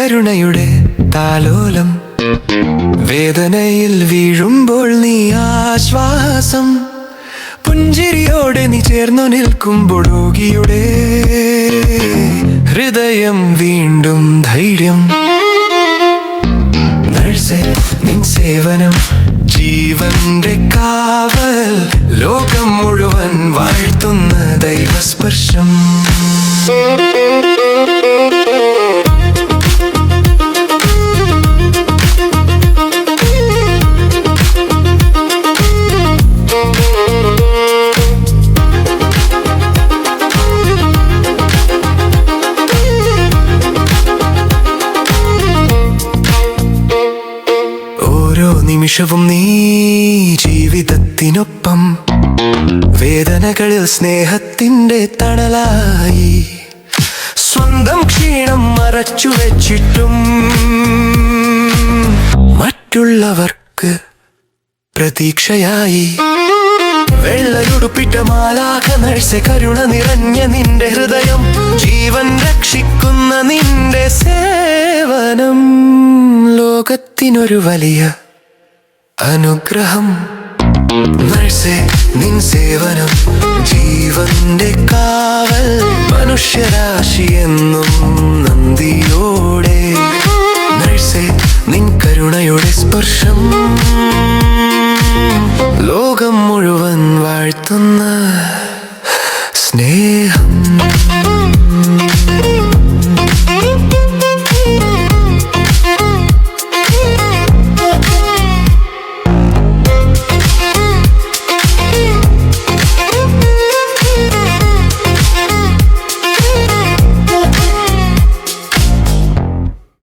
കരുണയുടെ താലോലം. വേദനയിൽ വീഴുമ്പോൾ നീ ആശ്വാസം. പുഞ്ചിരിയോടെ നീ ചേർന്നു നിൽക്കുമ്പോൾ രോഗിയുടെ ഹൃദയം വീണ്ടും ധൈര്യം. നഴ്സേ, നിൻ സേവനം ജീവന്റെ കാവൽ. ലോകം മുഴുവൻ വാഴ്ത്തുന്ന ദൈവസ്പർശം. ഓരോ നിമിഷവും നീ ജീവിതത്തിനൊപ്പം. വേദനകളിൽ സ്നേഹത്തിന്റെ തണലായി. സ്വന്തം ക്ഷീണം മറച്ചു വെച്ചിട്ടും മറ്റുള്ളവർക്ക് പ്രതീക്ഷയായി. വെള്ളയുടുപ്പിട്ട മാലാഖ നഴ്സേ, കരുണ നിറഞ്ഞ നിന്റെ ഹൃദയം. ജീവൻ രക്ഷിക്കുന്ന നിന്റെ സേവനം ലോകത്തിനൊരു വലിയ അനുഗ്രഹം. നഴ്സേ, നിൻ സേവനം ജീവന്റെ കാവൽ. മനുഷ്യരാശി എന്നും നന്ദിയോടെ. നഴ്സേ, നിൻ കരുണയുടെ സ്പർശം ലോകം മുഴുവൻ വാഴ്ത്തുന്ന സ്നേഹം.